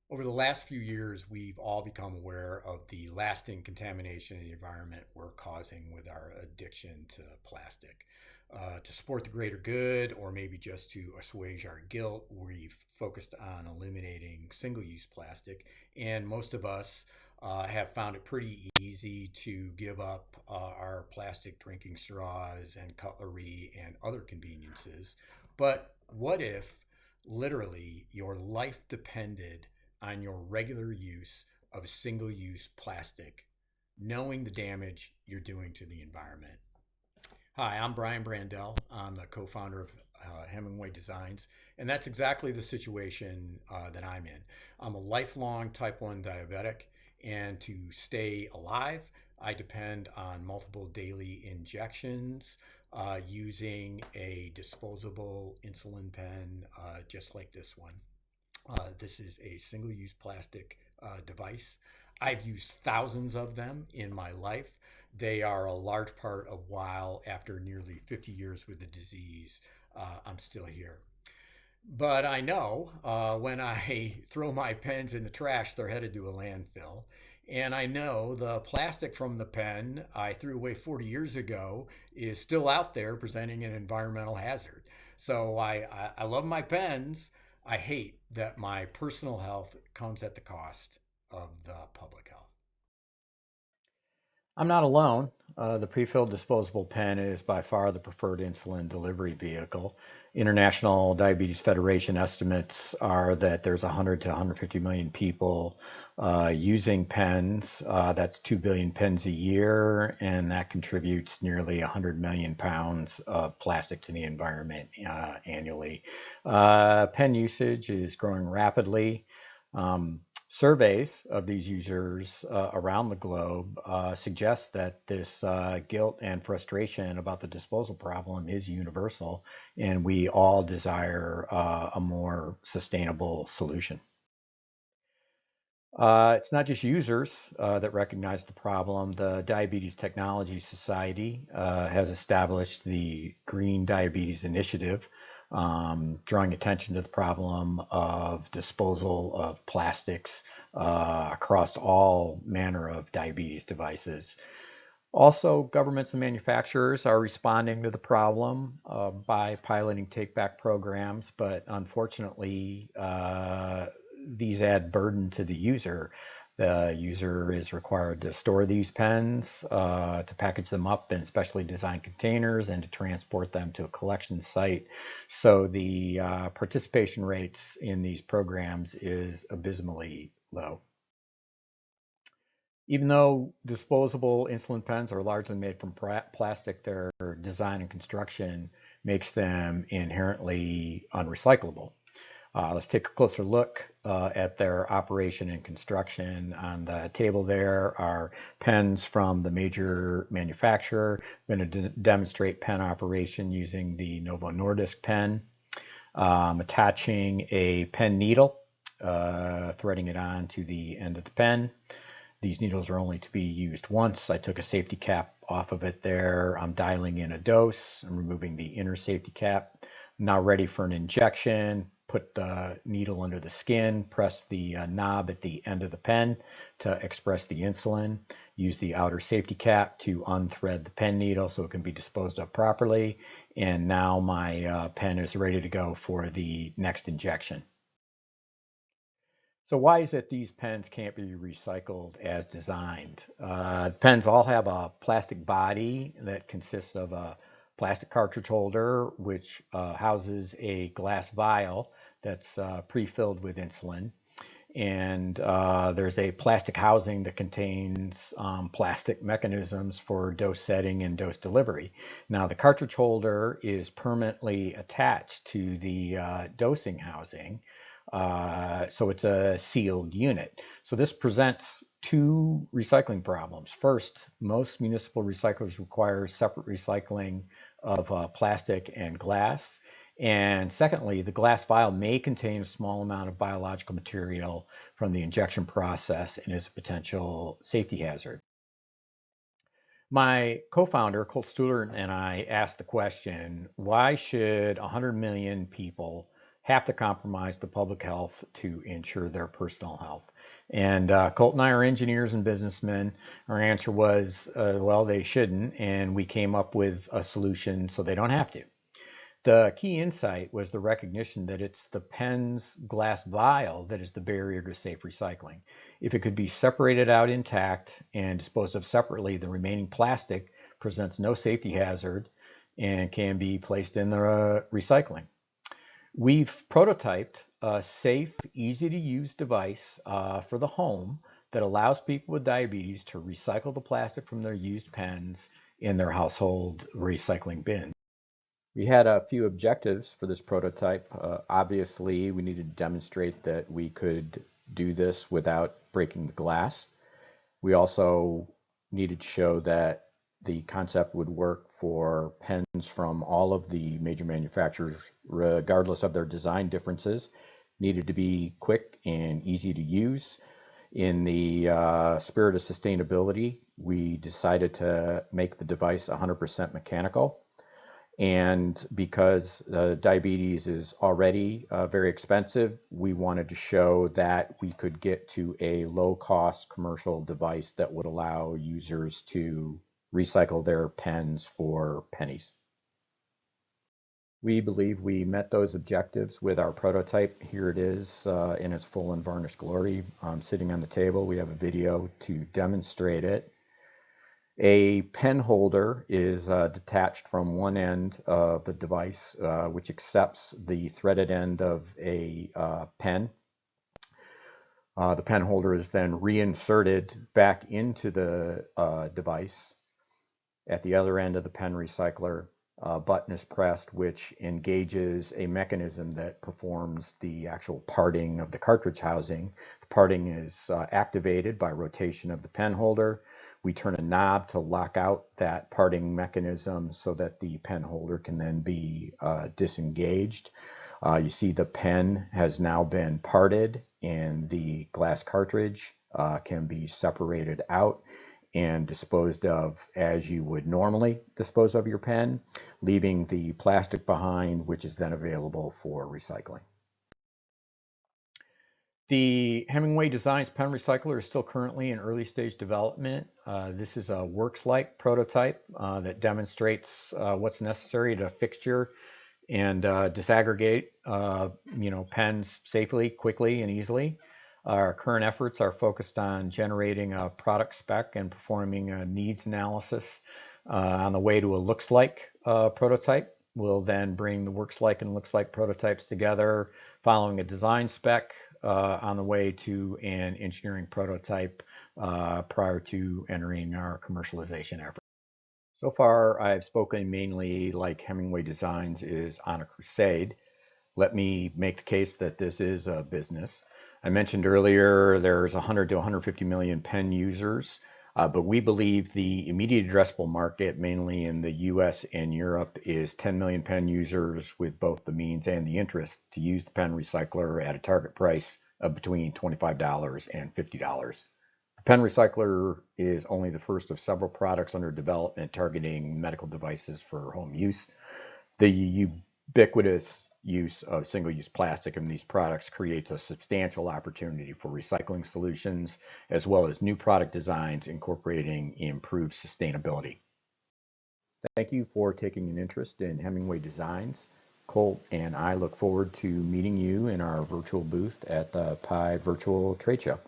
Over the last few years, we've all become aware of the lasting contamination in the environment we're causing with our addiction to plastic. To support the greater good, or maybe just to assuage our guilt, we've focused on eliminating single use plastic. And most of us have found it pretty easy to give up our plastic drinking straws and cutlery and other conveniences. But what if literally your life depended on your regular use of single use plastic, knowing the damage you're doing to the environment? Hi, I'm Brian Brandell. I'm the co founder of Hemingway Designs, and that's exactly the situation that I'm in. I'm a lifelong type 1 diabetic, and to stay alive, I depend on multiple daily injections using a disposable insulin pen just like this one. This is a single use plastic device. I've used thousands of them in my life. They are a large part of why, after nearly 50 years with the disease, I'm still here. But I know when I throw my pens in the trash, they're headed to a landfill. And I know the plastic from the pen I threw away 40 years ago is still out there presenting an environmental hazard. So I love my pens. I hate that my personal health comes at the cost of the public health. I'm not alone. The prefilled disposable pen is by far the preferred insulin delivery vehicle. International Diabetes Federation estimates are that there's 100 to 150 million people using pens. That's 2 billion pens a year, and that contributes nearly 100 million pounds of plastic to the environment annually. Pen usage is growing rapidly. Um, Surveys of these users around the globe suggest that this guilt and frustration about the disposal problem is universal, and we all desire a more sustainable solution. It's not just users that recognize the problem. The Diabetes Technology Society has established the Green Diabetes Initiative, drawing attention to the problem of disposal of plastics across all manner of diabetes devices. Also, governments and manufacturers are responding to the problem by piloting take back programs, but unfortunately, these add burden to the user. The user is required to store these pens, to package them up in specially designed containers, and to transport them to a collection site. So the participation rates in these programs is abysmally low. Even though disposable insulin pens are largely made from plastic, their design and construction makes them inherently unrecyclable. Let's take a closer look at their operation and construction. On the table there are pens from the major manufacturer. I'm going to demonstrate pen operation using the Novo Nordisk pen. Attaching a pen needle, threading it on to the end of the pen. These needles are only to be used once. I took a safety cap off of it there. I'm dialing in a dose. I'm removing the inner safety cap. I'm now ready for an injection. Put the needle under the skin, press the knob at the end of the pen to express the insulin. Use the outer safety cap to unthread the pen needle so it can be disposed of properly. And now my pen is ready to go for the next injection. So why is it these pens can't be recycled as designed? Pens all have a plastic body that consists of a plastic cartridge holder, which houses a glass vial that's pre-filled with insulin. And there's a plastic housing that contains plastic mechanisms for dose setting and dose delivery. Now, the cartridge holder is permanently attached to the dosing housing, so it's a sealed unit. So this presents two recycling problems. First, most municipal recyclers require separate recycling of plastic and glass. And secondly, the glass vial may contain a small amount of biological material from the injection process and is a potential safety hazard. My co-founder, Colt Stuhler, and I asked the question, why should 100 million people have to compromise the public health to ensure their personal health. And Colt and I are engineers and businessmen. Our answer was, well, they shouldn't, and we came up with a solution so they don't have to. The key insight was the recognition that it's the pen's glass vial that is the barrier to safe recycling. If it could be separated out intact and disposed of separately, the remaining plastic presents no safety hazard and can be placed in the recycling. We've prototyped a safe, easy to use device for the home that allows people with diabetes to recycle the plastic from their used pens in their household recycling bin. We had a few objectives for this prototype. Obviously, we needed to demonstrate that we could do this without breaking the glass. We also needed to show that the concept would work for pens from all of the major manufacturers, regardless of their design differences. Needed to be quick and easy to use. In the spirit of sustainability, we decided to make the device 100% mechanical. And because diabetes is already very expensive, we wanted to show that we could get to a low-cost commercial device that would allow users to recycle their pens for pennies. We believe we met those objectives with our prototype. Here it is in its full and varnished glory. Sitting on the table, we have a video to demonstrate it. A pen holder is detached from one end of the device, which accepts the threaded end of a pen. The pen holder is then reinserted back into the device. At the other end of the pen recycler, a button is pressed, which engages a mechanism that performs the actual parting of the cartridge housing. The parting is activated by rotation of the pen holder. We turn a knob to lock out that parting mechanism so that the pen holder can then be disengaged. You see the pen has now been parted and the glass cartridge can be separated out and disposed of as you would normally dispose of your pen, leaving the plastic behind, which is then available for recycling. The Hemingway Designs pen recycler is still currently in early stage development. This is a works-like prototype that demonstrates what's necessary to fixture and disaggregate pens safely, quickly, and easily. Our current efforts are focused on generating a product spec and performing a needs analysis on the way to a looks-like prototype. We'll then bring the works-like and looks-like prototypes together following a design spec on the way to an engineering prototype prior to entering our commercialization effort. So far, I've spoken mainly like Hemingway Designs is on a crusade. Let me make the case that this is a business. I mentioned earlier there's 100 to 150 million pen users, but we believe the immediate addressable market, mainly in the US and Europe, is 10 million pen users with both the means and the interest to use the pen recycler at a target price of between $25 and $50. The pen recycler is only the first of several products under development targeting medical devices for home use. The ubiquitous use of single-use plastic in these products creates a substantial opportunity for recycling solutions, as well as new product designs incorporating improved sustainability. Thank you for taking an interest in Hemingway Designs. Colt and I look forward to meeting you in our virtual booth at the PI Virtual Trade Show.